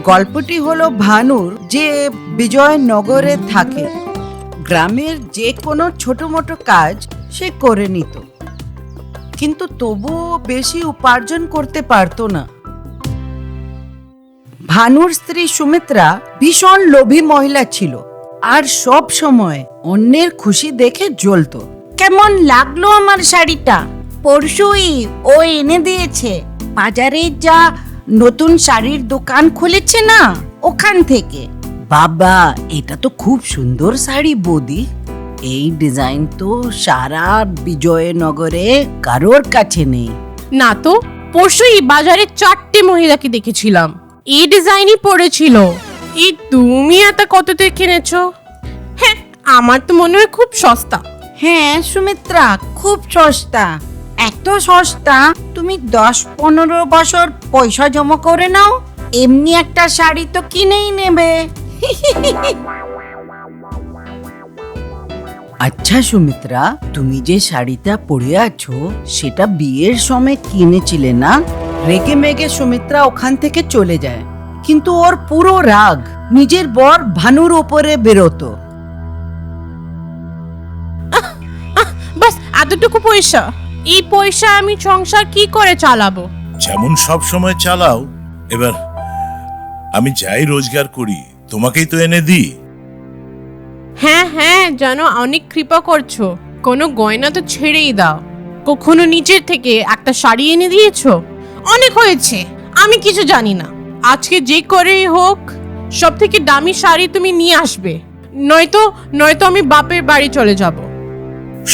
গল্পটি হলো ভানুর, যে বিজয়নগরে থাকে। গ্রামের যে কোনো ছোট মোটো কাজ সে করে নিত, কিন্তু তবুও বেশি উপার্জন করতে পারতো না। ভানুর স্ত্রী সুমিত্রা ভীষণ লোভী মহিলা ছিল, আর সব সময় অন্যের খুশি দেখে জ্বলতো। কেমন লাগলো আমার শাড়িটা? পরশুই ও এনে দিয়েছে। বাজারে যা নতুন শাড়ির দোকান খুলেছে না, ওখান থেকে। বাবা, এটা তো খুব সুন্দর শাড়ি বৌদি। এই ডিজাইন তো সারা বিজয়নগরে কারোর কাছে নেই। না তো, পরশুই বাজারে 4টে মহিলাকে দেখেছিলাম এই ডিজাইনই পরেছিল। এই তুমি এত কততে কিনেছো? হ্যাঁ, আমার তো মনে হয় খুব সস্তা। হ্যাঁ সুমিত্রা, খুব সস্তা। এত সস্তা, তুমি 10-15 বছর পয়সা জমা করে নাও, এমনি একটা শাড়ি তো কিনেই নেবে। আচ্ছা সুমিত্রা, তুমি যে শাড়িটা পরে আছো সেটা বিয়ের সময় কিনেছিলে না? রেগে মেগে সুমিত্রা ওখান থেকে চলে যায়, কিন্তু ওর পুরো রাগ নিজের বর ভানুর ওপরে বেরোতো। বাস এতটুকু পয়সা, এই পয়সা আমি সংসার কি করে চালাবো? যেমন সব সময় চালাও, এবার আমি যাই রোজগার করি তোমাকেই তো এনে দিই। হ্যাঁ হ্যাঁ, জানো অনেক কৃপা করছো। কোনো গয়না তো ছেড়েই দাও। কখনো নিচের থেকে একটা শাড়ি এনে দিয়েছো? অনেক হয়েছে, আমি কিছু জানি না। আজকে যে করেই হোক সব থেকে দামি শাড়ি তুমি নিয়ে আসবে, নয়তো আমি বাপের বাড়ি চলে যাব।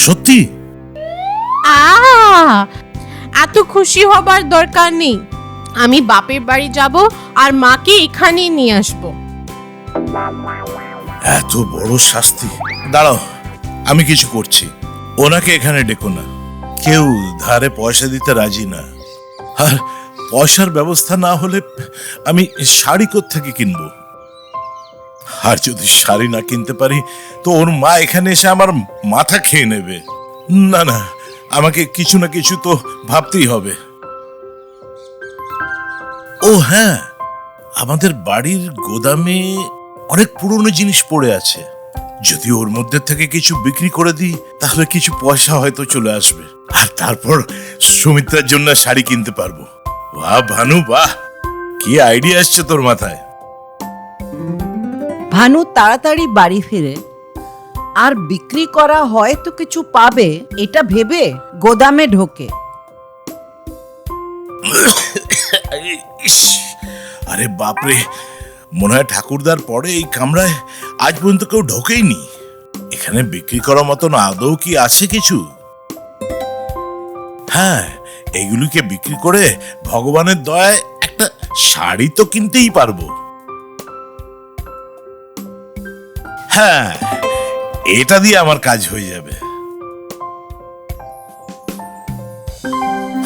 সত্যি? এত খুশি হবার দরকার নেই। আমি বাপের বাড়ি যাব আর মাকে এখানেই নিয়ে আসবো। এত বড় শাস্তি! দাঁড়াও, আমি কিছু করছি। ওনাকে এখানে ডেকো না, কেউ ধারে পয়সা দিতে রাজি না। আর পয়সার ব্যবস্থা না হলে আমি শাড়ি কোত্থেকে কিনবো? আর যদি শাড়ি না কিনতে পারি তো ওর মা এখানে এসে আমার মাথা খেয়ে নেবে। না না, আমাকে কিছু না কিছু তো ভাবতেই হবে। ও হ্যাঁ, আমাদের বাড়ির গোদামে অনেক পুরনো জিনিস পড়ে আছে। যদি ওর মধ্যে থেকে কিছু বিক্রি করে দিই তাহলে কিছু পয়সা হয়তো চলে আসবে, আর তারপর সুমিত্রার জন্য শাড়ি কিনতে পারবো। বাহ ভানু, বাহ, কি আইডিয়া আসছে তোর মাথায়। ভানু তাড়াতাড়ি বাড়ি ফিরে, আর বিক্রি করা হয়তো কিছু পাবে এটা ভেবে গোদামে ঢোকে। ইস, আরে বাপরে, মনে হয় ঠাকুরদার পরে এই কামরায় আজ পর্যন্ত কেউ ঢোকেইনি। এখানে বিক্রি করার মতন আদৌ কি আছে কিছু? হ্যাঁ, এগুলিকে বিক্রি করে ভগবানের দয়ায় একটা শাড়ি তো কিনতেই পারবো। হ্যাঁ, এটা দিয়ে আমার কাজ হয়ে যাবে।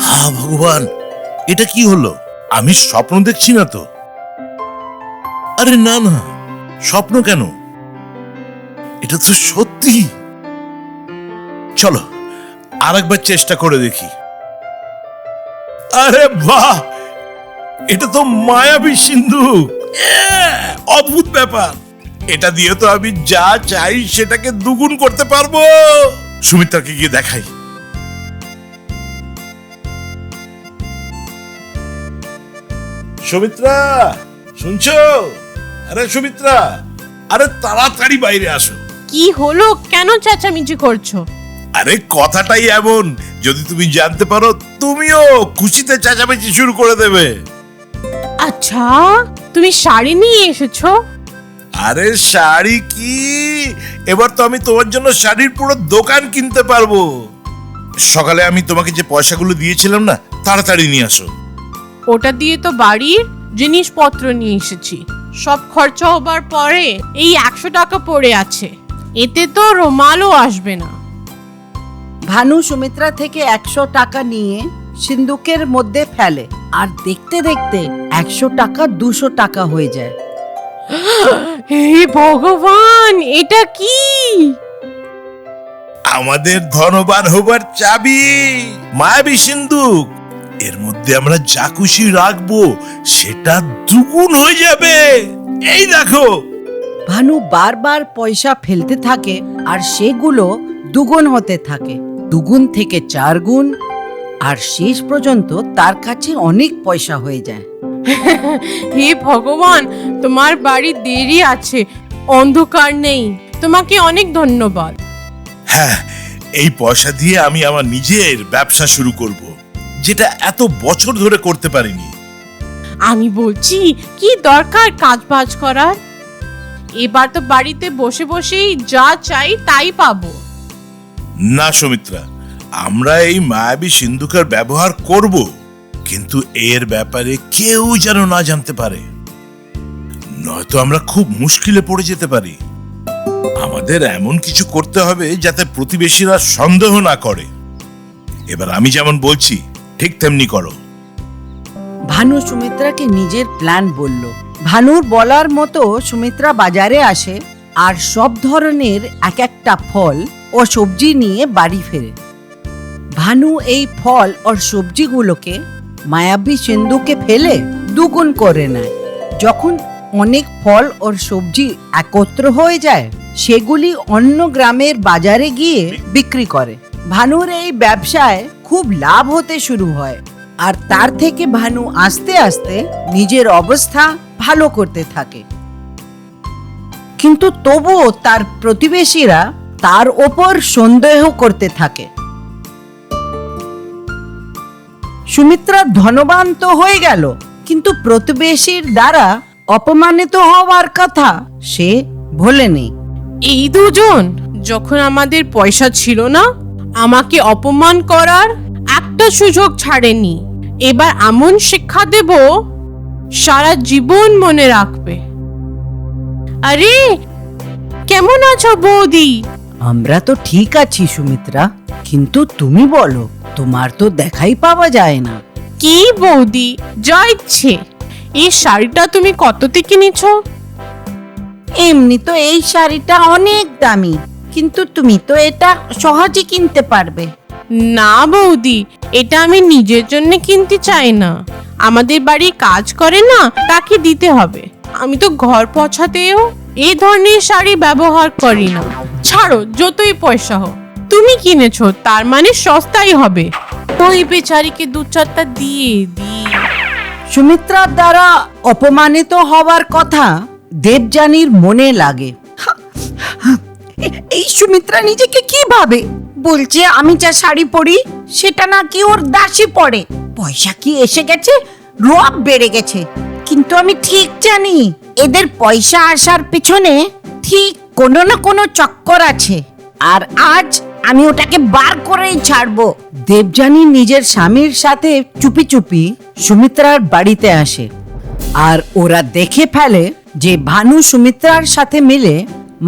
হ্যাঁ ভগবান, এটা কি হলো? আমি স্বপ্ন দেখছি না তো? আরে না না, স্বপ্ন কেন, এটা তো সত্যি। চলো আরেকবার চেষ্টা করে দেখি। আরে বাহ, এটা তো মায়াবী সিন্ধুক। অদ্ভুত ব্যাপার, এটা দিয়ে তো আমি যা চাই সেটাকে দ্বিগুণ করতে পারবো। সুমিত্রাকে গিয়ে দেখাই। সুমিত্রা, শুনছো? আরে সুমিত্রা, আরে তাড়াতাড়ি বাইরে আসো। কি হলো? কেন চেঁচামেচি করছো? আরে কথাটাই এমন, যদি তুমি জানতে পারো তুমিও খুশিতে চেঁচামেচি শুরু করে দেবে। আচ্ছা, তুমি শাড়ি নিয়ে এসেছো? আরে শাড়ি কি, এবার তো আমি তোমার জন্য শাড়ির পুরো দোকান কিনতে পারবো। সকালে আমি তোমাকে যে পয়সাগুলো দিয়েছিলাম না, তাড়াতাড়ি নিয়ে আসো। ওটা দিয়ে তো বাড়ির জিনিসপত্র নিয়ে এসেছি। সব খরচা হবার পরে এই 100 টাকা পড়ে আছে, এতে তো রুমালও আসবে না। ভানু সুমিত্রা থেকে 100 টাকা নিয়ে সিন্ধুকের মধ্যে ফেলে, আর দেখতে দেখতে 100 টাকা 200 টাকা হয়ে যায়। হে ভগবান, এটা কি? আমাদের ধনবান হবার চাবি, মায়াবী সিন্ধুক। এর মধ্যে আমরা যা খুশি রাখবো সেটা দ্বিগুণ হয়ে যাবে। এই দেখো। ভানু বারবার পয়সা ফেলতে থাকে আর সেগুলো দুগুণ হতে থাকে, দুগুণ থেকে 4 গুণ, আর শেষ পর্যন্ত তার কাছে অনেক পয়সা হয়ে যায়। হে ভগবান, তোমার বাড়ি দেরি আছে, অন্ধকার নেই। তোমাকে অনেক ধন্যবাদ। হ্যাঁ, এই পয়সা দিয়ে আমি আমার নিজের ব্যবসা শুরু করব, যেটা এত বছর ধরে করতে পারিনি। আমি বলছি, কি দরকার কাজ বাজ করার? এবার তো বাড়িতে বসে বসেই যা চাই তাই পাবো। না সুমিত্রা, আমরা এই মায়াবী সিন্ধুকের ব্যবহার করব, কিন্তু এর ব্যাপারে কেউ যেন না জানতে পারে, নয়তো আমরা খুব মুশকিলে পড়ে যেতে পারি। আমাদের এমন কিছু করতে হবে যাতে প্রতিবেশীরা সন্দেহ না করে। এবার আমি যেমন বলছি ঠিক তেমনি করো। ভানু সুমিত্রাকে নিজের প্ল্যান বলল। ভানুর বলার মতো সুমিত্রা বাজারে আসে আর সব ধরনের এক একটা ফল ও সবজি নিয়ে বাড়ি ফেরে। ভানু এই ফল ও সবজিগুলোকে মায়াবী সিন্ধুকে ফেলে দুগুণ করে নেয়। যখন অনেক ফল ও সবজি একত্র হয়ে যায়, সেগুলি অন্য গ্রামের বাজারে গিয়ে বিক্রি করে। ভানুর এই ব্যবসায় খুব লাভ হতে শুরু হয়, আর তার থেকে ভানু আস্তে আস্তে নিজের অবস্থা ভালো করতে থাকে। কিন্তু তবুও তার প্রতিবেশীরা তার ওপর সন্দেহ করতে থাকে। সুমিত্রা ধনবান তো হয়ে গেল, কিন্তু প্রতিবেশীর দ্বারা অপমানিত হওয়ার কথা সে ভোলেনি। এই দুজন যখন আমাদের পয়সা ছিল না, আমাকে অপমান করার একটা সুযোগ ছাড়েনি। এবার এমন শিক্ষা দেব, সারা জীবন মনে রাখবে। আরে, কেমন আছো বৌদি? আমরা তো ঠিক আছি সুমিত্রা, কিন্তু তুমি বলো, তোমার তো দেখাই পাওয়া যায় না। কি বৌদি, যা ইচ্ছে। এই শাড়িটা তুমি কততে কিনেছো? এমনি তো এই শাড়িটা অনেক দামি, কিন্তু তুমি তো এটা সহজে কিনতে পারবে। না বৌদি, এটা আমি নিজের জন্য কিনতে চাই না। আমাদের বাড়ি কাজ করে না, তাকে দিতে হবে। আমি তো ঘর পোছাতেও এই ধরনের শাড়ি ব্যবহার করি না। ছাড়ো, যতই পয়সা হোক। তুমি কিনেছো, তার মানে সস্তাই হবে। ওই বেচারিকে 2-4টা দিয়ে দি। সুমিত্রার দ্বারা অপমানিত হওয়ার কথা দেবযানীর মনে লাগে। এই সুমিত্রা নিজেকে কি ভাবে? বলছে আমি যা শাড়ি পরি সেটা নাকি ওর দাসী পরে। পয়সা কি এসে গেছে, রোয়াব বেড়ে গেছে। কিন্তু আমি ঠিক জানি এদের পয়সা আসার পেছনে ঠিক কোনো না কোনো চক্কর আছে, আর আজ আমি ওটাকে বার করেই ছাড়বো। দেবযানী নিজের স্বামীর সাথে চুপি চুপি সুমিত্রার বাড়িতে আসে, আর ওরা দেখে ফেলে যে ভানু সুমিত্রার সাথে মিলে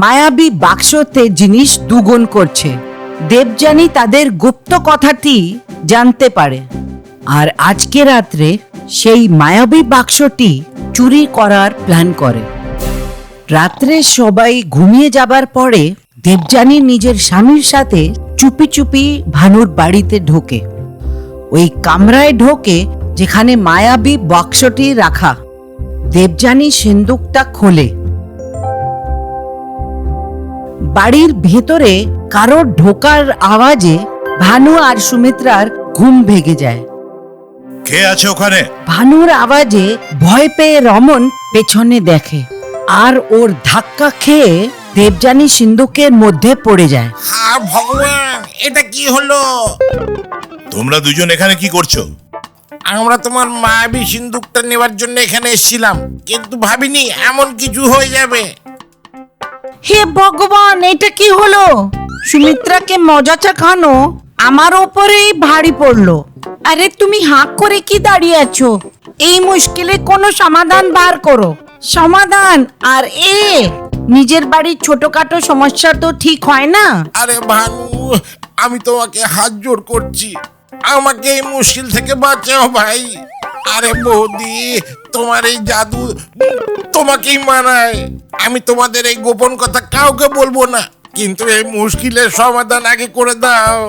মায়াবী বাক্সতে জিনিস দুগুণ করছে। দেবযানী তাদের গুপ্ত কথাটি জানতে পারে, আর আজকে রাত্রে সেই মায়াবী বাক্সটি চুরি করার প্ল্যান করে। রাত্রে সবাই ঘুমিয়ে যাবার পরে দেবযানী নিজের স্বামীর সাথে চুপি চুপি ভানুর বাড়িতে ঢোকে। ওই কামরায় ঢোকে যেখানে মায়াবী বাক্সটি রাখা। দেবযানী সিন্দুকটা খোলে। বাড়ির ভেতরে কারোর ঢোকার আওয়াজে ভানু আর সুমিত্রার ঘুম ভেঙে যায়। কে আছে ওখানে? ভানুর আওয়াজে ভয় পেয়ে রমন পেছনে দেখে, আর ওর ধাক্কা খেয়ে দেবযানী সিন্ধুকের মধ্যে পড়ে যায়। হ্যাঁ ভগবান, এটা কি হলো? তোমরা দুজন এখানে কি করছো? আমরা তোমার মায়াবী সিন্দুকটা নেবার জন্য এখানে এসেছিলাম, কিন্তু ভাবিনি এমন কিছু হয়ে যাবে। হে ভগবান, এটা কি হলো? সুমিত্রাকে মজা চাখানো আমার ওপরেই ভারী পড়লো। আরে তুমি হাঁক করে কি দাঁড়িয়ে আছো? এই মুশকিলে কোনো সমাধান বার করো। সমাধান আর নিজের বাড়ির ছোটখাটো সমস্যা তো ঠিক হয় না। আরে ভানু, আমি তোমাকে হাত জোড় করছি, আমাকে এই মুশকিল থেকে বাঁচাও ভাই। আরে বৌদি, তোমার এই জাদু তোমাকেই মানায়। আমি তোমাদের এই গোপন কথা কাউকে বলবো না, কিন্তু এই মুশকিলের সমাধান আগে করে দাও।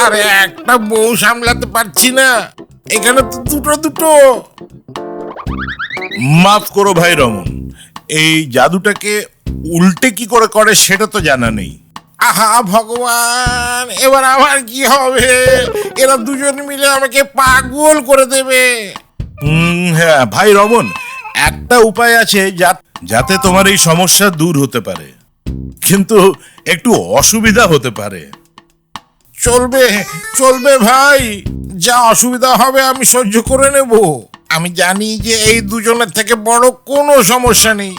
আরে একটা বউ সামলাতে পারছি না, এখানে তো দুটো দুটো। মাফ করো ভাই রমন, এই জাদুটাকে উল্টে কি করে করে সেটা তো জানা নেই। আহা ভগবান, এবার আমার কি হবে? এরা দুজন মিলে আমাকে পাগল করে দেবে। হ্যাঁ ভাই রমন, একটা উপায় আছে যাতে তোমার এই সমস্যা দূর হতে পারে, কিন্তু একটু অসুবিধা হতে পারে। চলবে চলবে ভাই, যা অসুবিধা হবে আমি সহ্য করে নেব। আমি জানি যে এই দুজনের থেকে বড় কোনো সমস্যা নেই।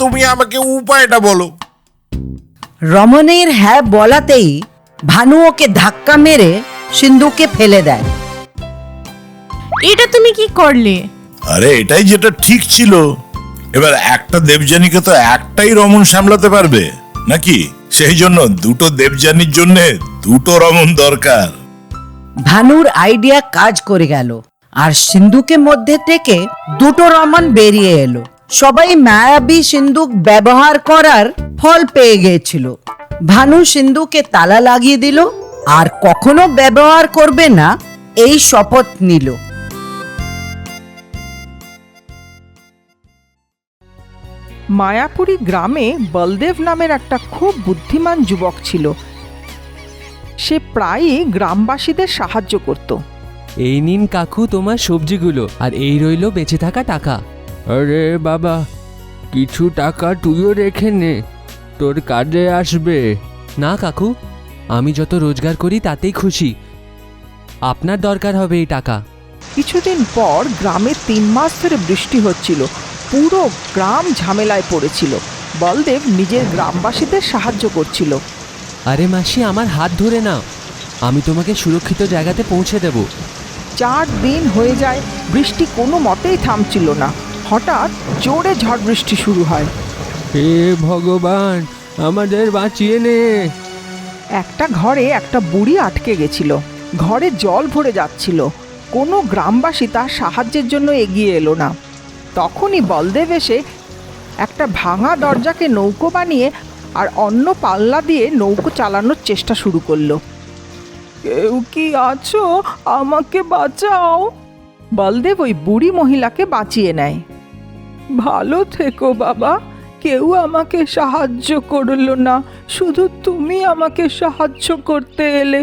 তুমি আমাকে উপায়টা বলো। রমনের হ্যাঁ বলাতেই ভানু ওকে ধাক্কা মেরে সিন্ধুকে ফেলে দেয়। এটা তুমি কি করলে? আরে এটাই যেটা ঠিক ছিল। এবার একটা দেবযানীকে তো একটাই রমন সামলাতে পারবে নাকি? সেই জন্য দুটো দেবযানীর জন্য দুটো রমন দরকার। ভানুর আইডিয়া কাজ করে গেল, আর সিন্ধুকে মধ্যে থেকে দুটো রমন বেরিয়ে এলো। সবাই মায়াবী সিন্ধুক ব্যবহার করার ফল পেয়ে গিয়েছিল। ভানু সিন্ধুকে তালা লাগিয়ে দিল আর কখনো ব্যবহার করবে না এই শপথ নিল। মায়াপুরী গ্রামে বলদেব নামের একটা খুব বুদ্ধিমান যুবক ছিল। সে প্রায়ই গ্রামবাসীদের সাহায্য করত। এই নিন কাকু তোমার সবজিগুলো, আর এই রইলো বেঁচে থাকা টাকা। আরে বাবা, কিছু টাকা তুইও রেখে নে, তোর কাজে আসবে। না কাকু, আমি যত রোজগার করি তাতেই খুশি। আপনার দরকার হবে এই টাকা। কিছুদিন পর গ্রামে 3 মাস ধরে বৃষ্টি হচ্ছিল। পুরো গ্রাম ঝামেলায় পড়েছিল। বলদেব নিজের গ্রামবাসীদের সাহায্য করছিল। আরে মাসি, আমার হাত ধরে নাও, আমি তোমাকে সুরক্ষিত জায়গাতে পৌঁছে দেব। 4 দিন হয়ে যায়, বৃষ্টি কোনো মতেই থামছিল না। হঠাৎ জোরে ঝড় বৃষ্টি শুরু হয়। হে ভগবান, আমাদের বাঁচিয়ে নে। একটা ঘরে একটা বুড়ি আটকে গেছিল। ঘরে জল ভরে যাচ্ছিল। কোনো গ্রামবাসী তার সাহায্যের জন্য এগিয়ে এলো না। তখনই বলদেব এসে একটা ভাঙা দরজাকে নৌকো বানিয়ে আর অন্য পাল্লা দিয়ে নৌকো চালানোর চেষ্টা শুরু করলো। কেউ কি আছো? আমাকে বাঁচাও। বলদেব ওই বুড়ি মহিলাকে বাঁচিয়ে নেয়। ভালো থেকো বাবা, কেউ আমাকে সাহায্য করলো না, শুধু তুমি আমাকে সাহায্য করতে এলে।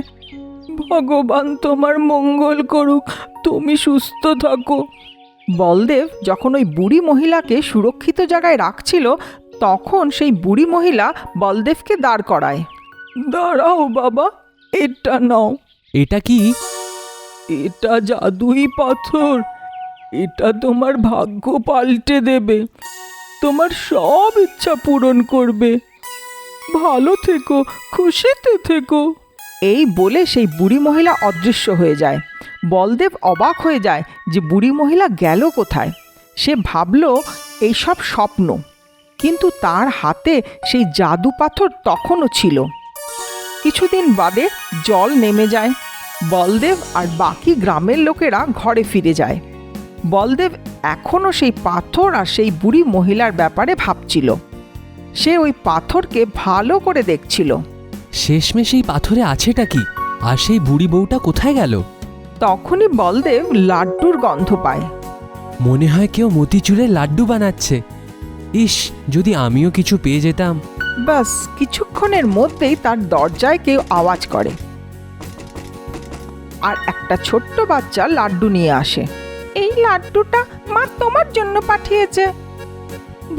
ভগবান তোমার মঙ্গল করুক, তুমি সুস্থ থাকো। বলদেব যখন ওই বুড়ি মহিলাকে সুরক্ষিত জায়গায় রাখছিল, তখন সেই বুড়ি মহিলা বলদেবকে দাঁড় করায়। দাঁড়াও বাবা, এটা নাও। এটা কি? এটা জাদুই পাথর। এটা তোমার ভাগ্য পাল্টে দেবে, তোমার সব ইচ্ছা পূরণ করবে। ভালো থেকো, খুশিতে থেকো। এই বলে সেই বুড়ি মহিলা অদৃশ্য হয়ে যায়। বলদেব অবাক হয়ে যায় যে বুড়ি মহিলা গেল কোথায়। সে ভাবল এইসব স্বপ্ন, কিন্তু তার হাতে সেই জাদু পাথর তখনও ছিল। কিছুদিন বাদে জল নেমে যায়। বলদেব আর বাকি গ্রামের লোকেরা ঘরে ফিরে যায়। বলদেব এখনও সেই পাথর আর সেই বুড়ি মহিলার ব্যাপারে ভাবছিল। সে ওই পাথরকে ভালো করে দেখছিল। শেষমেশ এই পাথরে আছেটা কি? আর সেই বুড়ি বউটা কোথায় গেল? তখনই বলদেব লাড্ডুর গন্ধ পায়। মনে হয় কেউ মতিচুরের লাড্ডু বানাচ্ছে। ইস, যদি আমিও কিছু পেয়ে যেতাম। ব্যাস কিছুক্ষণের মধ্যেই তার দরজায় কেউ আওয়াজ করে, আর একটা ছোট্ট বাচ্চা লাড্ডু নিয়ে আসে। এই লাড্ডুটা মা তোমার জন্য পাঠিয়েছে,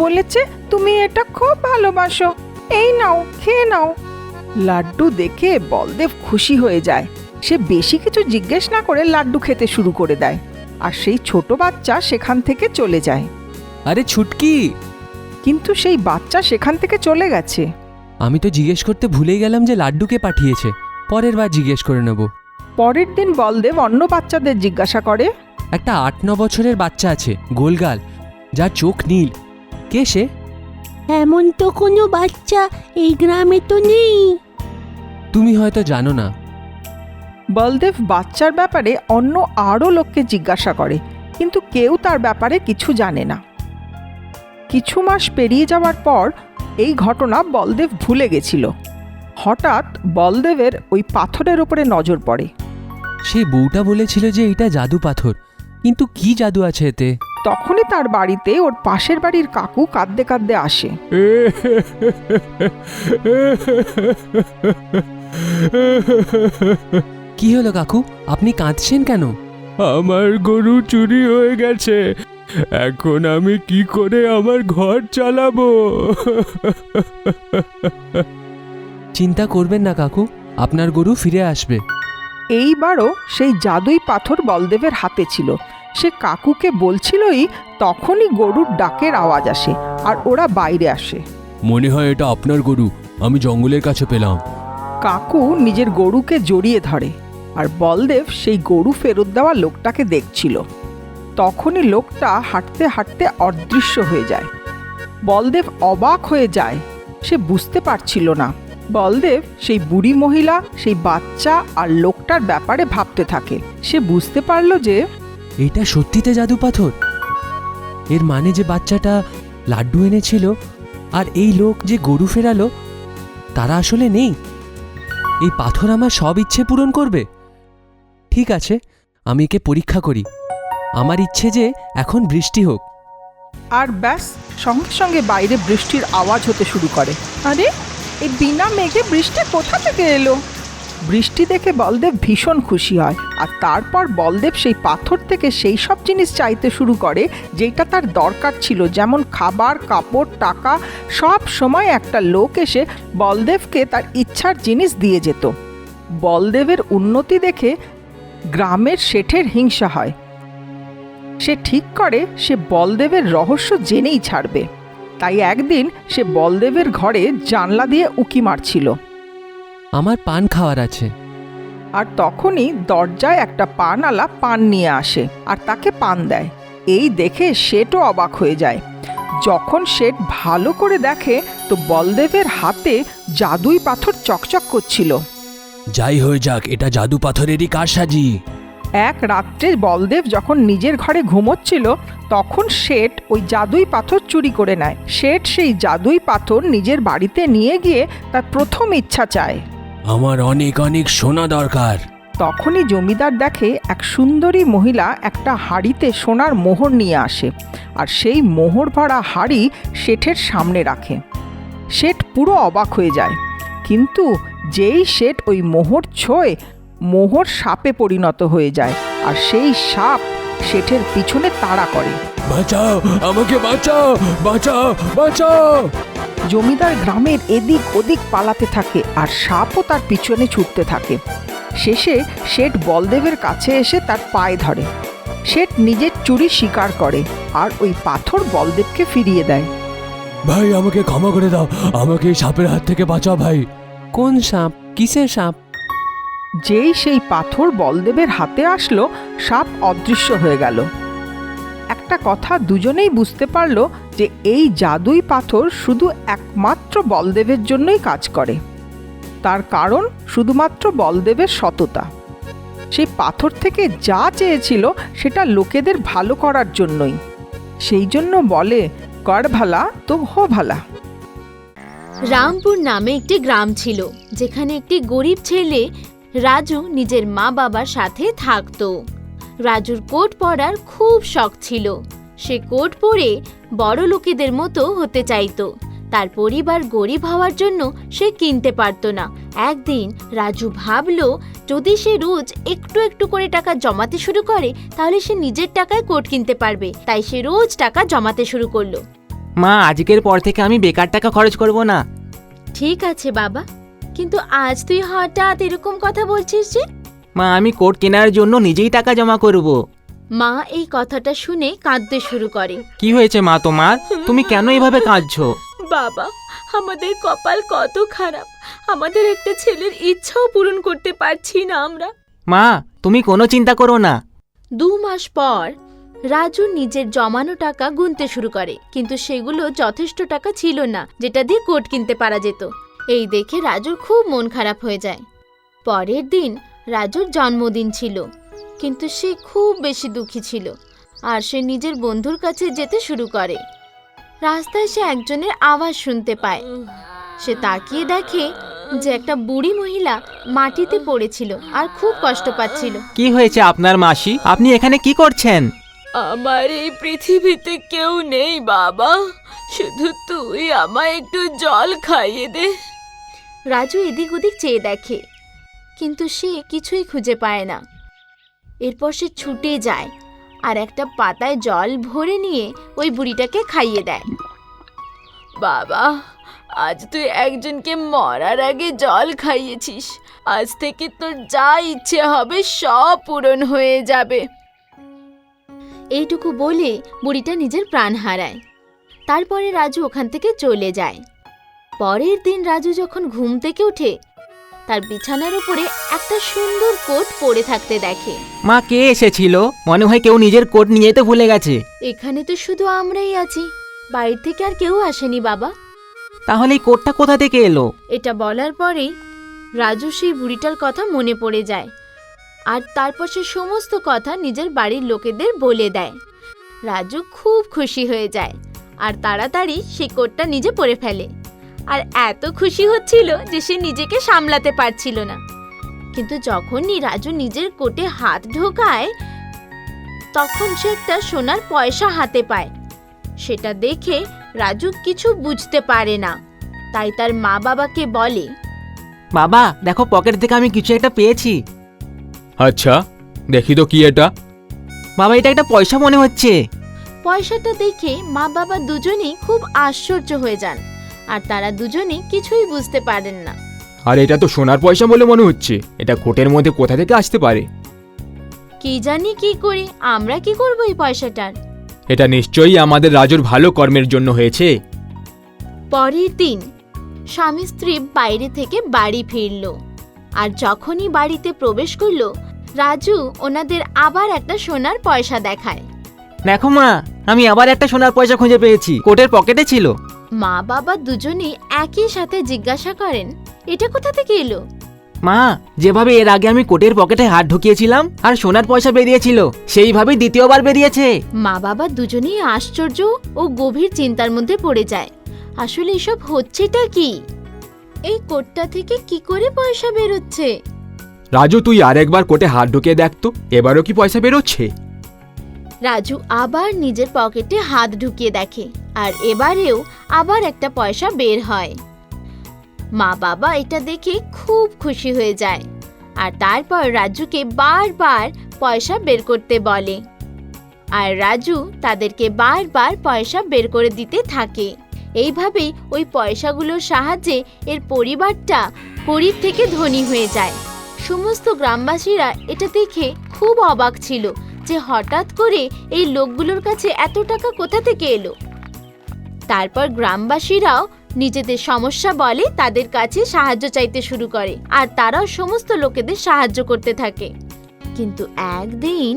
বলেছে তুমি এটা খুব ভালোবাসো, এই নাও, খেয়ে নাও। লাড্ডু দেখে বলদেব খুশি হয়ে যায়। সে বেশি কিছু জিজ্ঞেস না করে লাড্ডু খেতে শুরু করে দেয়, আর সেই ছোট বাচ্চা সেখান থেকে চলে যায়। আরে ছুটকি! কিন্তু সেই বাচ্চা সেখান থেকে চলে গেছে। আমি তো জিজ্ঞেস করতে ভুলেই গেলাম যে লাড্ডুকে পাঠিয়েছে। পরের বার জিজ্ঞেস করে নেব। পরের দিন বলদেব অন্য বাচ্চাদের জিজ্ঞাসা করে, একটা 8-9 বছরের বাচ্চা আছে, গোলগাল, যার চোখ নীল। কে সে? এমন তো কোনো বাচ্চা এই গ্রামে তো নেই। তুমি হয়তো জানো না। বলদেব বাচ্চার ব্যাপারে অন্য আরও লোককে জিজ্ঞাসা করে, কিন্তু কেউ তার ব্যাপারে কিছু জানে না। কিছু মাস পেরিয়ে যাওয়ার পর এই ঘটনা বলদেব ভুলে গেছিল। হঠাৎ বলদেবের ওই পাথরের উপরে নজর পড়ে। সেই বউটা বলেছিল যে এটা জাদু পাথর, কিন্তু কি জাদু আছে এতে? তখনই তার বাড়িতে ওর পাশের বাড়ির কাকু কাঁদতে কাঁদতে আসে। কি হলো কাকু, আপনি কাঁদছেন কেন? আমার গরু চুরি হয়ে গেছে, এখন আমি কি করে আমার ঘর চালাবো? চিন্তা করবেন না কাকু, আপনার গরু ফিরে আসবে। এইবারও সেই জাদুই পাথর বলদেবের হাতে ছিল। সে কাকুকে বলছিলই, তখনই গরুর ডাকের আওয়াজ আসে আর ওরা বাইরে আসে। মনে হয় এটা আপনার গরু, আমি জঙ্গলের কাছে পেলাম। কাকু নিজের গরুকে জড়িয়ে ধরে আর বলদেব সেই গরু ফেরত দেওয়া লোকটাকে দেখছিল। তখনই লোকটা হাঁটতে হাঁটতে অদৃশ্য হয়ে যায়। বলদেব অবাক হয়ে যায়, সে বুঝতে পারছিল না। বলদেব সেই বুড়ি মহিলা, সেই বাচ্চা আর লোকটার ব্যাপারে ভাবতে থাকে। সে বুঝতে পারল যে এটা সত্যিতে জাদু পাথর। এর মানে যে বাচ্চাটা লাড্ডু এনেছিল আর এই লোক যে গরু ফেরালো, তারা আসলে নেই। এই পাথর আমার সব ইচ্ছে পূরণ করবে। ঠিক আছে, আমি একে পরীক্ষা করি। আমার ইচ্ছে যে এখন বৃষ্টি হোক। আর ব্যাস, সঙ্গে সঙ্গে বাইরে বৃষ্টির আওয়াজ হতে শুরু করে। আরে, এই বিনা মেঘে বৃষ্টি কোথা থেকে এলো? বৃষ্টি দেখে বলদেব ভীষণ খুশি হয়। আর তারপর বলদেব সেই পাথর থেকে সেই সব জিনিস চাইতে শুরু করে যেটা তার দরকার ছিল, যেমন খাবার, কাপড়, টাকা। সব সময় একটা লোক এসে বলদেবকে তার ইচ্ছার জিনিস দিয়ে যেত। বলদেবের উন্নতি দেখে গ্রামের শেঠের হিংসা হয়। সে ঠিক করে সে বলদেবের রহস্য জেনেই ছাড়বে। তাই একদিন সে বলদেবের ঘরে জানলা দিয়ে উঁকি মারছিল। আমার পান খাওয়ার আছে। আর তখনই দরজায় একটা পানওয়ালা পান নিয়ে আসে আর তাকে পান দেয়। এই দেখে শেঠও অবাক হয়ে যায়। যখন শেঠ ভালো করে দেখে তো বলদেবের হাতে জাদুই পাথর চকচক করছিল। যাই হয়ে যাক, এটা জাদু পাথরেরই কারসাজি। এক রাত্রে বলদেব যখন নিজের ঘরে ঘুমোচ্ছিল, তখন শেঠ ওই জাদুই পাথর চুরি করে নেয়। শেঠ সেই জাদুই পাথর নিজের বাড়িতে নিয়ে গিয়ে তার প্রথম ইচ্ছা চায়। আমার অনেক অনেক সোনা দরকার। তখনই জমিদার দেখে এক সুন্দরী মহিলা একটা হাঁড়িতে সোনার মোহর নিয়ে আসে আর সেই মোহর ভরা হাঁড়ি শেঠের সামনে রাখে। শেঠ পুরো অবাক হয়ে যায়, কিন্তু যেই শেঠ ওই মোহর ছোঁয়, মোহর সাপে পরিণত হয়ে যায় আর সেই সাপ শেঠের পিছনে তাড়া করে। বাঁচাও আমাকে, বাঁচাও, বাঁচাও, বাঁচাও। জমিদার গ্রামের এদিক ওদিক পালাতে থাকে আর সাপও তার পিছনে ছুটতে থাকে। শেষে শেঠ বলদেবের কাছে এসে তার পায়ে ধরে। শেঠ নিজের চুরি স্বীকার করে আর ওই পাথর বলদেবকে ফিরিয়ে দেয়। ভাই, আমাকে ক্ষমা করে দাও, আমাকে এই সাপের হাত থেকে বাঁচাও ভাই। কোন সাপ? কিসের সাপ? যেই সেই পাথর বলদেবের হাতে আসলো, সাপ অদৃশ্য হয়ে গেল। একটা কথা দুজনেই বুঝতে পারল যে এই জাদুই পাথর শুধু একমাত্র বলদেবের জন্যই কাজ করে। তার কারণ শুধুমাত্র বলদেবের সততা। সেই পাথর থেকে যা চেয়েছিল সেটা লোকেদের ভালো করার জন্যই। সেই জন্য বলে, কর ভালা তো হো ভালা। রামপুর নামে একটি গ্রাম ছিল, যেখানে একটি গরিব ছেলে রাজু নিজের মা বাবার সাথে থাকতো। রাজুর কোট পরার খুব শখ ছিল। সে কোট পরে বড় লোকেদের মতো হতে চাইতো। তার পরিবার গরিব হওয়ার জন্য সে কিনতে পারতো না। একদিন রাজু ভাবলো, যদি সে রোজ একটু একটু করে টাকা জমাতে শুরু করে তাহলে সে নিজের টাকায় কোট কিনতে পারবে। তাই সে রোজ টাকা জমাতে শুরু করলো। মা, আজকের পর থেকে আমি বেকার টাকা খরচ করব না। ঠিক আছে বাবা, কিন্তু আজ তুই হঠাৎ এরকম কথা বলছিস যে? মা, আমি কোট কেনার জন্য নিজেই টাকা জমা করব। মা এই কথাটা শুনে কাঁদতে শুরু করে। কি হয়েছে মা তোমার? তুমি কেন এভাবে কাঁদছো? বাবা, আমাদের কপাল কত খারাপ, আমাদের একটা ছেলের ইচ্ছাও পূরণ করতে পারছি না আমরা। মা, তুমি কোনো চিন্তা করো না। 2 মাস পর রাজু নিজের জমানো টাকা গুনতে শুরু করে, কিন্তু সেগুলো যথেষ্ট টাকা ছিল না যেটা দিয়ে কোট কিনতে পারা যেত। এই দেখে রাজুর খুব মন খারাপ হয়ে যায়। পরের দিন রাজুর জন্মদিন ছিল, কিন্তু সে খুব বেশি দুঃখী ছিল আর সে নিজের বন্ধুর কাছে যেতে শুরু করে। রাস্তায় সে একজনের আওয়াজ শুনতে পায়। সে তাকিয়ে দেখে যে একটা বুড়ি মহিলা মাটিতে পড়েছিল আর খুব কষ্ট পাচ্ছিল। কি হয়েছে আপনার মাসি? আপনি এখানে কি করছেন? আমার এই পৃথিবীতে কেউ নেই বাবা, শুধু তুই আমায় একটু জল খাইয়ে দে। রাজু এদিক ওদিক চেয়ে দেখে, কিন্তু সে কিছুই খুঁজে পায় না। এরপর সে ছুটে যায় আর একটা পাতায় জল ভরে নিয়ে ওই বুড়িটাকে খাইয়ে দেয়। বাবা, আজ তুই একজনকে মরার আগে জল খাইয়েছিস, আজ থেকে তোর যা ইচ্ছে হবে সব পূরণ হয়ে যাবে। এইটুকু বলে বুড়িটা নিজের প্রাণ হারায়। তারপরে রাজু ওখান থেকে চলে যায়। পরের দিন রাজু যখন ঘুম থেকে ওঠে, তার বিছানার উপরে একটা সুন্দর কোট পরে থাকতে দেখে। মা, কে এসেছিল? মনে হয় কেউ নিজের কোট নিয়ে যেতে ভুলে গেছে। এখানে তো শুধু আমরাই আছি, বাইরে থেকে আর কেউ আসেনি বাবা। তাহলে এই কোটটা কোথা থেকে এলো? এটা বলার পরেই রাজু সেই বুড়িটার কথা মনে পড়ে যায়, আর তারপর সে সমস্ত কথা নিজের বাড়ির লোকেদের বলে দেয়। রাজু খুব খুশি হয়ে যায় আর তাড়াতাড়ি সেই কোটটা নিজে পরে ফেলে। আর এত খুশি হচ্ছিল যে সে নিজেকে সামলাতে পারছিল না। কিন্তু যখনই রাজু নিজের কোটে হাত ঢোকায়, তখন সে একটা সোনার পয়সা হাতে পায়। সেটা দেখে রাজু কিছু বুঝতে পারে না, তাই তার মা বাবাকে বলে, বাবা দেখো, পকেট থেকে আমি কিছু একটা পেয়েছি। আচ্ছা, দেখি তো কি এটা। বাবা, এটা একটা পয়সা মনে হচ্ছে। পয়সাটা দেখে মা বাবা দুজনেই খুব আশ্চর্য হয়ে যান, আর তারা দুজনেই কিছুই বুঝতে পারেন না। আর এটা তো সোনার পয়সা বলে মনে হচ্ছে, এটা কোটের মধ্যে কোথা থেকে আসতে পারে? কি জানি কি করি, আমরা কি করব এই পয়সাটার? এটা নিশ্চয়ই আমাদের রাজুর ভালো কর্মের জন্য হয়েছে। পরের দিন স্বামী স্ত্রী বাইরে থেকে বাড়ি ফিরল, আর যখনই বাড়িতে প্রবেশ করলো, রাজু ওনাদের আবার একটা সোনার পয়সা দেখায়। দেখো মা, আমি আবার একটা সোনার পয়সা খুঁজে পেয়েছি, কোটের পকেটে ছিল। মা বাবা দুজনেই একই সাথে জিজ্ঞাসা করেন, এটা কোথা থেকে এলো? মা, যেভাবে এর আগে আমি কোটের পকেটে হাত ঢুকিয়েছিলাম আর সোনার পয়সা বেরিয়েছিল, সেইভাবেই দ্বিতীয়বার বেরিয়েছে। মা বাবা দুজনেই আশ্চর্য ও গভীর চিন্তার মধ্যে পড়ে যায়। আসলে এসব হচ্ছেটা কি? এই কোটটা থেকে কি করে পয়সা বেরোচ্ছে? রাজু, তুই আরেকবার কোটে হাত ঢুকিয়ে দেখ তো, এবারও কি পয়সা বেরোচ্ছে? রাজু আবার নিজের পকেটে হাত ঢুকিয়ে দেখে, আর এবারেও আবার একটা পয়সা বের হয়। মা বাবা এটা দেখে খুব খুশি হয়ে যায়, আর তারপর রাজুকে বারবার পয়সা বের করতে বলে, আর রাজু তাদেরকে বারবার পয়সা বের করে দিতে থাকে। এইভাবেই ওই পয়সাগুলোর সাহায্যে এর পরিবারটা গরিব থেকে ধনী হয়ে যায়। সমস্ত গ্রামবাসীরা এটা দেখে খুব অবাক ছিল যে হঠাৎ করে এই লোকগুলোর কাছে এত টাকা কোথা থেকে এলো। তারপর গ্রামবাসীরাও নিজেদের সমস্যা বলে তাদের কাছে সাহায্য চাইতে শুরু করে, আর তারাও সমস্ত লোকেদের সাহায্য করতে থাকে। কিন্তু একদিন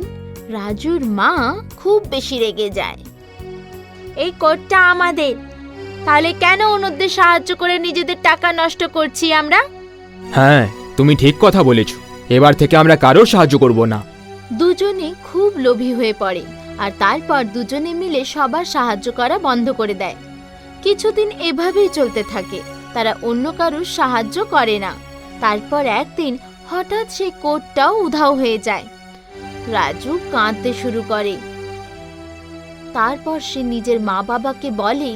রাজুর মা খুব বেশি রেগে যায়। এই কোটটা আমাদের, তাহলে কেন অন্যদের সাহায্য করে নিজেদের টাকা নষ্ট করছি আমরা? হ্যাঁ, তুমি ঠিক কথা বলেছ, এবার থেকে আমরা কারোর সাহায্য করব না। দুজনে খুব লোভী হয়ে পড়ে, আর তারপর দুজনে মিলে সবার সাহায্য করা বন্ধ করে দেয়। কিছুদিন এভাবেই চলতে থাকে, তারা অন্য কারোর সাহায্য করে না। তারপর একদিন হঠাৎ সেই কোটটাও উধাও হয়ে যায়। রাজু কাঁদতে শুরু করে। তারপর সে নিজের মা বাবাকে বলে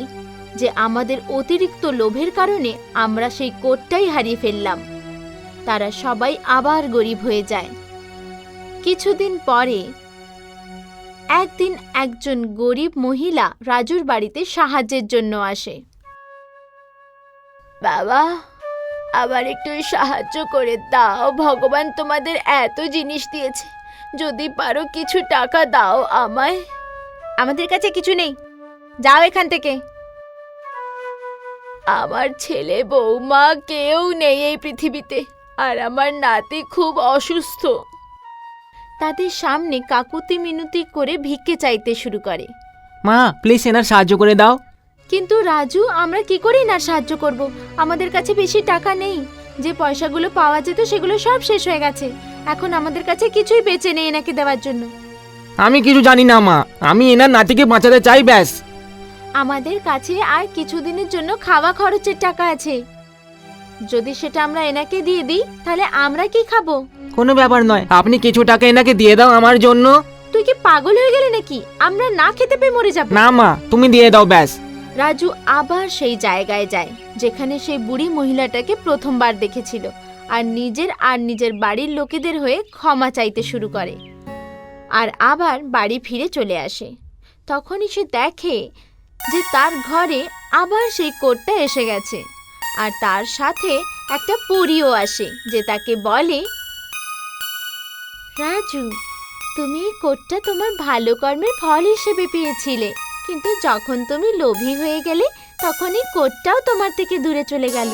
যে আমাদের অতিরিক্ত লোভের কারণে আমরা সেই কোটটাই হারিয়ে ফেললাম। তারা সবাই আবার গরিব হয়ে যায়। কিছুদিন পরে একদিন একজন গরিব মহিলা রাজুর বাড়িতে সাহায্যের জন্য আসে। বাবা, আবার একটু সাহায্য করে দাও, ভগবান তোমাদের এত জিনিস দিয়েছে, যদি পারো কিছু টাকা দাও আমায়। আমাদের কাছে কিছু নেই, যাও এখান থেকে। আমার ছেলে বৌমা কেউ নেই এই পৃথিবীতে, আর আমার নাতি খুব অসুস্থ। তাদের সামনে কাকুতি মিনতি করে ভিক্ষে চাইতে শুরু করে। মা, প্লিজ এনার সাহায্য করে দাও। কিন্তু রাজু, আমরা কি করে না সাহায্য করব? আমাদের কাছে বেশি টাকা নেই, যে পয়সাগুলো পাওয়া যেত সেগুলো সব শেষ হয়ে গেছে। এখন আমাদের কাছে কিছুই বেঁচে নেই এনাকে দেওয়ার জন্য। আমি কিছু জানি না মা, আমি এনার নাতিকে বাঁচাতে চাই, ব্যাস। আমাদের কাছে আর কিছুদিনের জন্য খাওয়া খরচের টাকা আছে। যদি সেটা আমরা এনাকে দিয়ে দিই তাহলে আমরা কি খাবো? কোনো ব্যাপার নয়, আপনি কিছু টাকা এনাকে দিয়ে দাও আমার জন্য। তুই কি পাগল হয়ে গেলি নাকি? আমরা না খেতে পেয়ে মরে যাব। না মা, তুমি দিয়ে দাও ব্যাস। রাজু আবার সেই জায়গায় যায় যেখানে সেই বুড়ি মহিলাটাকে প্রথমবার দেখেছিল, আর নিজের বাড়ির লোকেদের হয়ে ক্ষমা চাইতে শুরু করে, আর আবার বাড়ি ফিরে চলে আসে। তখনই সে দেখে যে তার ঘরে আবার সেই কোটটা এসে গেছে, আর তার সাথে একটা পরীও আসে যে তাকে বলে, রাজু, তুমি এই কোটটা তোমার ভালো কর্মের ফল হিসেবে পেয়েছিলে, কিন্তু যখন তুমি লোভী হয়ে গেলে তখন এই কোটটাও তোমার থেকে দূরে চলে গেল।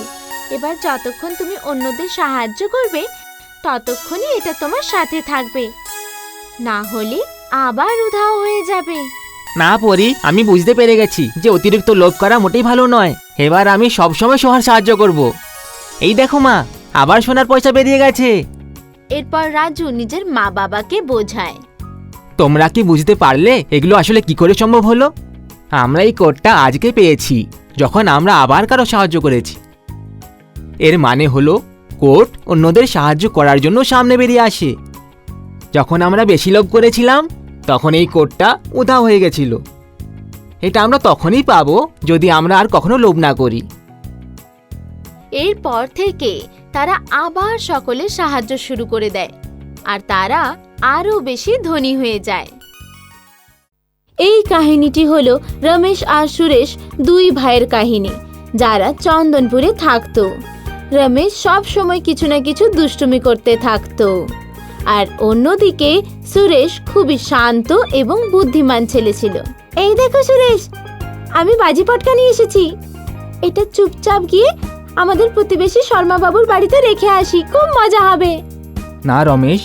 এবার যতক্ষণ তুমি অন্যদের সাহায্য করবে ততক্ষণই এটা তোমার সাথে থাকবে, না হলে আবার উধাও হয়ে যাবে। না পরি, আমি বুঝতে পেরে গেছি যে অতিরিক্ত লোভ করা মোটেই ভালো নয়। এবার আমি সবসময় সোহার সাহায্য করব। এই দেখো মা, আবার সোনার পয়সা বেরিয়ে গেছে। এরপর রাজু নিজের মা বাবাকে বোঝায়। তোমরা কি বুঝতে পারলে এগুলো আসলে কি করে সম্ভব হলো? আমরা এই কোটটা আজকে পেয়েছি যখন আমরা আবার কারো সাহায্য করেছি। এর মানে হলো কোট অন্যদের সাহায্য করার জন্য সামনে বেরিয়ে আসে। যখন আমরা বেশি লোভ করেছিলাম তখন এই কোটটা উধাও হয়ে গেছিল। এটা আমরা তখনই পাবো যদি আমরা আর কখনো লোভ না করি। এরপর থেকে তারা আবার সকলের সাহায্য শুরু করে দেয়, আর তারা আরো বেশি ধনী হয়ে যায়। এই কাহিনীটি হলো রমেশ আর সুরেশ দুই ভাইয়ের কাহিনী, যারা চন্দনপুরে থাকতো। রমেশ সব সময় কিছু না কিছু দুষ্টুমি করতে থাকতো, আর অন্যদিকে সুরেশ খুবই শান্ত এবং বুদ্ধিমান ছেলে ছিল। এই দেখো সুরেশ, আমি বাজি পটকা নিয়ে এসেছি, এটা চুপচাপ গিয়ে আমাদের প্রতিবেশী শর্মা বাবুর বাড়িতে রেখে আসি, খুব মজা হবে। না রমেশ,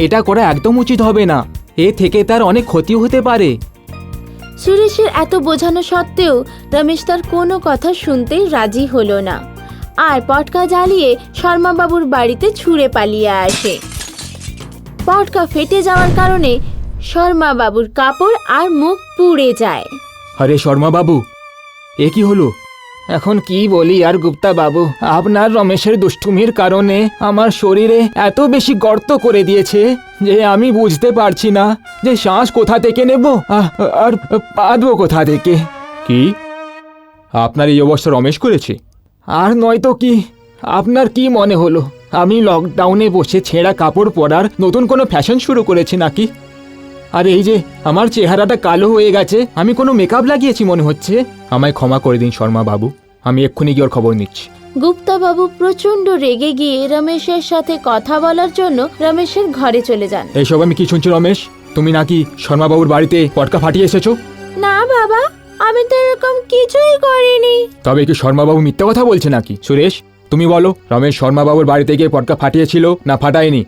এটা করা একদম উচিত হবে না, এ থেকে তার অনেক ক্ষতিও হতে পারে। সুরেশের এত বোঝানো সত্ত্বেও রমেশ তার কোনো কথা শুনতেই রাজি হলো না, আর পটকা জ্বালিয়ে শর্মা বাবুর বাড়িতে ছুঁড়ে পালিয়ে আসে। পটকা ফেটে যাওয়ার কারণে শর্মা বাবুর কাপড় আর মুখ পুড়ে যায়। আরে শর্মা বাবু, এ কি হলো? এখন কি বলি আর গুপ্তা বাবু, আপনার রমেশের দুষ্টুমির কারণে আমার শরীরে এত বেশি গর্ত করে দিয়েছে যে আমি বুঝতে পারছি না যে শ্বাস কোথা থেকে নেব আর বাঁধবো কোথা থেকে। কি আপনার এই অবস্থা রমেশ করেছে? আর নয়তো কি, আপনার কি মনে হলো আমি লকডাউনে বসে ছেঁড়া কাপড় পরার নতুন কোনো ফ্যাশন শুরু করেছি নাকি? আর এই যে আমার চেহারাটা কালো হয়ে গেছে, আমি কোনো মেকআপ লাগিয়েছি মনে হচ্ছে। আমায় ক্ষমা করে দিন শর্মা বাবু, আমি এক্ষুনি গিয়ে ওর খবর নিচ্ছি। গুপ্তা বাবু প্রচন্ড রেগে গিয়ে রমেশের সাথে কথা বলার জন্য রমেশের ঘরে চলে যান। এইসব আমি কি শুনছি রমেশ? তুমি নাকি শর্মা বাবুর বাড়িতে পটকা ফাটিয়ে এসেছো? না বাবা, আমি তো এরকম কিছুই করিনি। তবে কি শর্মা বাবু মিথ্যা কথা বলছে নাকি? সুরেশ, তুমি বলো, রমেশ শর্মা বাবুর বাড়িতে গিয়ে পটকা ফাটিয়েছিল না ফাটায়নি?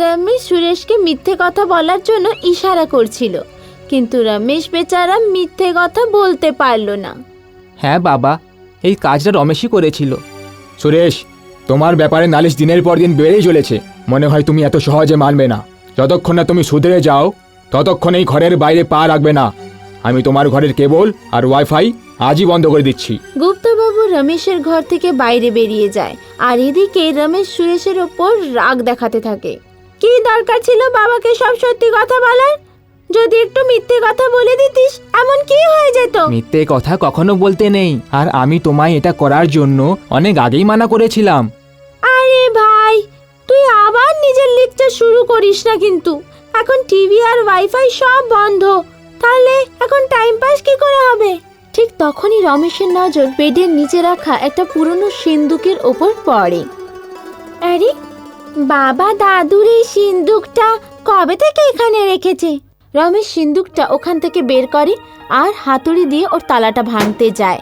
রমেশ সুরেশকে মিথ্যে কথা বলার জন্য ইশারা করছিল, কিন্তু রমেশ বেচারা মিথ্যে কথা বলতে পারল না। হ্যাঁ বাবা, এই কাজটা রমেশই করেছিল। সুরেশ, তোমার ব্যাপারে নালিশ দিনের পর দিন বেড়েই চলেছে। মনে হয় তুমি এত সহজে মানবে না। যতক্ষণ না তুমি শুধরে যাও ততক্ষণ এই ঘরের বাইরে পা রাখবে না। আমি তোমার ঘরের কেবল আর ওয়াইফাই আজই বন্ধ করে দিচ্ছি। গুপ্তবাবু রমেশের ঘর থেকে বাইরে বেরিয়ে যায়, আর এদিকে রমেশ সুরেশের ওপর রাগ দেখাতে থাকে। কি দরকার ছিল বাবাকে সব সত্যি কথা বলার? যদি একটু মিথ্যে কথা বলে দিতিস এমন কি হয়ে যেত? মিথ্যে কথা কখনো বলতে নেই, আর আমি তোমায় এটা করার জন্য অনেক আগেই মানা করেছিলাম। আরে ভাই, তুই আবার নিজের লেকচার শুরু করিস না কিন্তু। এখন টিভি আর ওয়াইফাই সব বন্ধ, তাহলে এখন টাইম পাস কি করে হবে? ঠিক তখনই রমেশের নজর বেডের নিচে রাখা একটা পুরনো সিন্দুকের ওপর পড়ে। আরে বাবা, দাদুর এই সিন্দুকটা কবে থেকে এখানে রেখেছে? রমেশ সিন্দুকটা ওখান থেকে বের করে আর হাতুড়ি দিয়ে ওর তালাটা ভাঙতে যায়।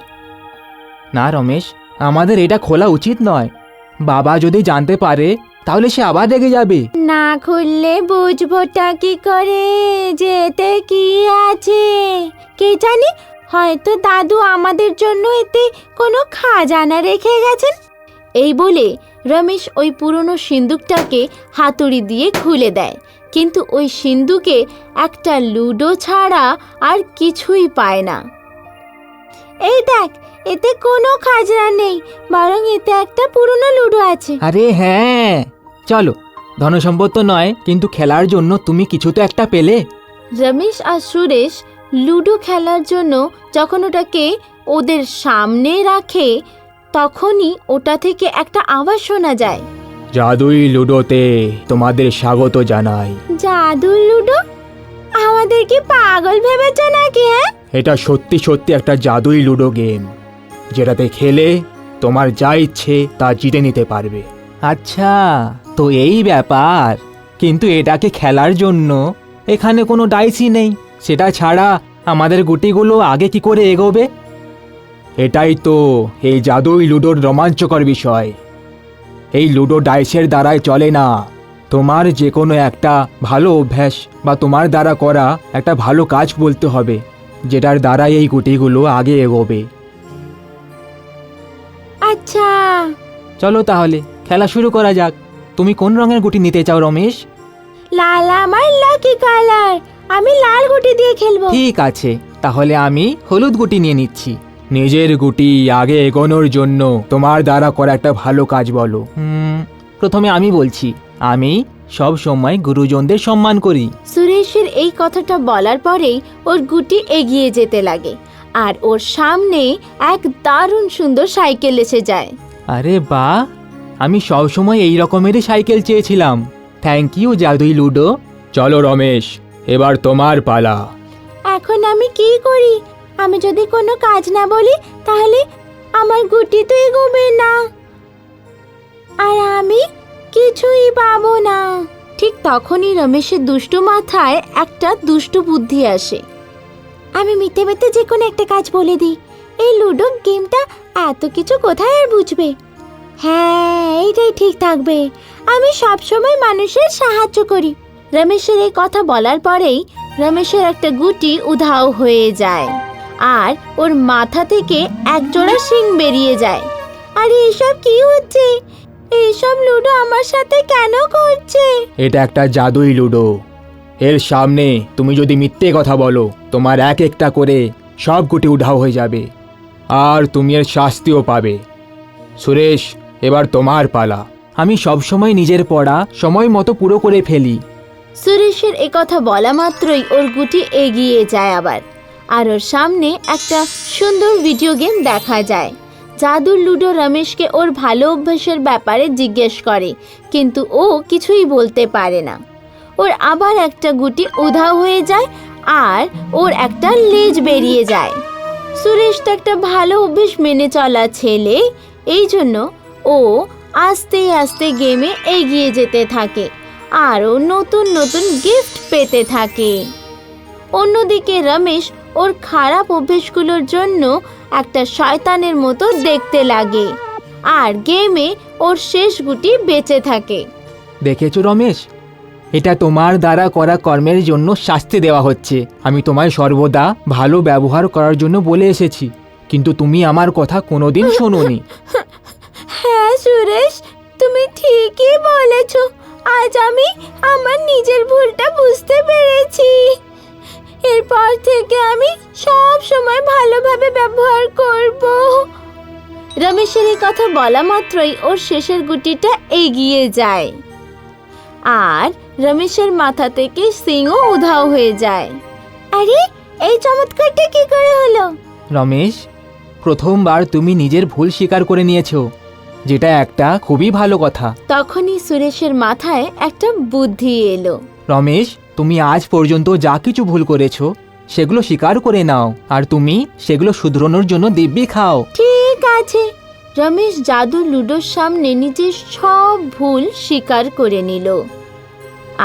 না রমেশ, আমাদের এটা খোলা উচিত নয়। বাবা যদি জানতে পারে তাহলে সে আবার রেগে যাবে। না খুললে বুঝবোটা কি করে যে এতে কি আছে? কে জানে, হয়তো দাদু আমাদের জন্য এতে কোনো খাজানা রেখে গেছেন। এই বলে রমেশ ওই পুরনো সিন্দুকটাকে হাতুড়ি দিয়ে খুলে দেয়, কিন্তু ওই সিন্দুকে একটা লুডো ছাড়া আর কিছুই পায় না। এই দেখ, এতে কোনো খাজনা নেই, বরং এতে একটা পুরনো লুডো আছে। আরে হ্যাঁ, চলো। ধনসম্পদ তো নয়, কিন্তু খেলার জন্য তুমি কিছু তো একটা পেলে। রমেশ আর সুরেশ লুডো খেলার জন্য যখন ওটাকে ওদের সামনে রাখে, তখনই ওটা থেকে একটা আওয়াজ শোনা যায়। জাদুই লুডোতে তোমাদের স্বাগত জানাই। জাদুর লুডো? আমাদের কি পাগল ভেবেছ নাকি? হ্যাঁ, এটা সত্যি সত্যি একটা জাদুই লুডো গেম, যেটাতে খেলে তোমার যা ইচ্ছে তা জিতে নিতে পারবে। আচ্ছা, তো এই ব্যাপার। কিন্তু এটাকে খেলার জন্য এখানে কোনো ডাইসই নেই। সেটা ছাড়া আমাদের গুটিগুলো আগে কি করে এগোবে? এটাই তো এই জাদুই লুডোর রোমাঞ্চকর বিষয়। এই লুডো ডাইসের দ্বারাই চলে না। তোমার যে কোনো একটা ভালো অভ্যাস বা তোমার দ্বারা করা একটা ভালো কাজ বলতে হবে, যেটার দ্বারা এই গুটিগুলো আগে এগোবে। আচ্ছা, চলো তাহলে খেলা শুরু করা যাক। তুমি কোন রঙের গুটি নিতে চাও রমেশ? লাল আমার লাকি কালার, আমি লাল গুটি দিয়ে খেলবো। ঠিক আছে, তাহলে আমি হলুদ গুটি নিয়ে নিচ্ছি। নিজের গুটি আগে এগোনোর জন্য তোমার দ্বারা করা একটা ভালো কাজ বলো। প্রথমে আমি বলছি, আমি সব সময় গুরুজনদের সম্মান করি। সুরেশের এই কথাটা বলার পরেই ওর গুটি এগিয়ে যেতে লাগে, আর ওর সামনে এক দারুণ সুন্দর সাইকেল এসে যায়। আরে বাহ, আমি সবসময় এই রকমেরই সাইকেল চেয়েছিলাম। থ্যাংক ইউ জাদুই লুডো। চলো রমেশ, এবার তোমার পালা। এখন আমি কি করি? আমি যদি কোনো কাজ না বলি তাহলে আমার গুটি তো এগোবে না, আর আমি কিছুই পাবো না। ঠিক তখনই রমেশের দুষ্টু মাথায় একটা দুষ্টু বুদ্ধি আসে। আমি মিথ্যে মিথ্যে যে কোনো একটা কাজ বলে দিই। এই লুডো গেমটা এত কিছু কোথায় আর বুঝবে? হ্যাঁ, এইটাই ঠিক থাকবে। আমি সব সময় মানুষের সাহায্য করি। রমেশের এই কথা বলার পরেই রমেশের একটা গুটি উধাও হয়ে যায়, আর ওর মাথা থেকে এক জোড়া শিং বেরিয়ে যায়। আরে এসব কি হচ্ছে? এইসব লুডো আমার সাথে কেন করছে? এটা একটা জাদুই লুডো। এর সামনে তুমি যদি মিথ্যে কথা বলো, তোমার এক একটা করে সব গুটি উধাও হয়ে যাবে, আর তুমি এর শাস্তিও পাবে। সুরেশ, এবার তোমার পালা। আমি সবসময় নিজের পড়া সময় মতো পুরো করে ফেলি। সুরেশের এ কথা বলা মাত্রই ওর গুটি এগিয়ে যায় আবার, আর ওর সামনে একটা সুন্দর ভিডিও গেম দেখা যায়। জাদুর লুডো রমেশকে ওর ভালো অভ্যাসের ব্যাপারে জিজ্ঞেস করে, কিন্তু ও কিছুই বলতে পারে না। ওর আবার একটা গুটি উধাও হয়ে যায়, আর ওর একটা লেজ বেরিয়ে যায়। সুরেশ তো একটা ভালো অভ্যেস মেনে চলা ছেলে, এই জন্য ও আস্তে আস্তে গেমে এগিয়ে যেতে থাকে, আরও নতুন নতুন গিফট পেতে থাকে। অন্যদিকে রমেশ ওর খারাপ অভ্যেসগুলোর জন্য একটা শয়তানের মতো দেখতে লাগে, আর গেমে ওর শেষ গুটি বেঁচে থাকে। দেখেছো রমেশ, এটা তোমার দ্বারা করা কর্মের জন্য শাস্তি দেওয়া হচ্ছে। আমি তোমায় সর্বদা ভালো ব্যবহার করার জন্য বলে এসেছি, কিন্তু তুমি আমার কথা কোনোদিন শোনোনি। হ্যাঁ সুরেশ, তুমি ঠিকই বলেছ। আজ আমি আমার নিজের ভুলটা বুঝতে পেরেছি। এরপর থেকে আমি সব সময় ভালোভাবে ব্যবহার করব। রমেশের এই কথা বলা মাত্রই ওর শেষের গুটিটা এগিয়ে যায়, আর রমেশের মাথা থেকে সিংও উধাও হয়ে যায়। আরে, এই চমৎকারটা কি করে হলো? রমেশ, প্রথমবার তুমি নিজের ভুল স্বীকার করে নিয়েছো, যেটা একটা খুবই ভালো কথা। তখনই সুরেশের মাথায় একটা বুদ্ধি এলো। রমেশ, তুমি আজ পর্যন্ত যা কিছু ভুল করেছো সেগুলো স্বীকার করে নাও, আর তুমি সেগুলো শুধরানোর জন্য দিব্যি খাও। ঠিক আছে। রমেশ জাদু লুডোর সামনে নিজের সব ভুল স্বীকার করে নিল,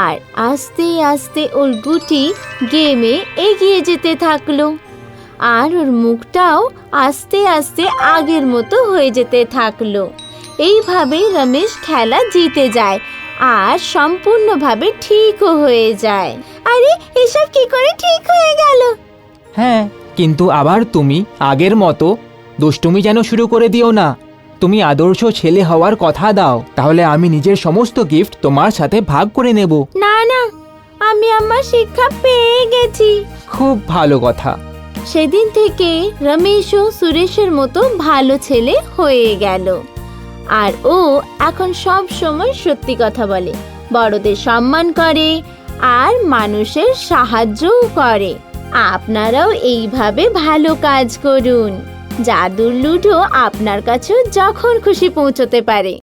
আর আস্তে আস্তে ওর গুটি গেমে এগিয়ে যেতে থাকলো, আর ওর মুখটাও আস্তে আস্তে আগের মতো হয়ে যেতে থাকলো। এইভাবেই রমেশ খেলা জিতে যায়, আর সম্পূর্ণভাবে ঠিকও হয়ে যায়। আরে, এসব কি করে ঠিক হয়ে গেল? হ্যাঁ, কিন্তু আবার তুমি আগের মতো দুষ্টুমি যেন শুরু করে দিও না। তুমি আদর্শ ছেলে হওয়ার কথা দাও, তাহলে আমি নিজের সমস্ত গিফট তোমার সাথে ভাগ করে নেব। না না, আমি আমার শিক্ষা পেয়ে গেছি। খুব ভালো কথা। সেদিন থেকে রমেশও সুরেশের মতো ভালো ছেলে হয়ে গেল। আর ও এখন সব সময় সত্যি কথা বলে, বড়দের সম্মান করে আর মানুষের সাহায্যও করে। আপনারাও এইভাবে ভালো কাজ করুন। জাদুর লুডো আপনার কাছেও যখন খুশি পৌঁছতে পারে।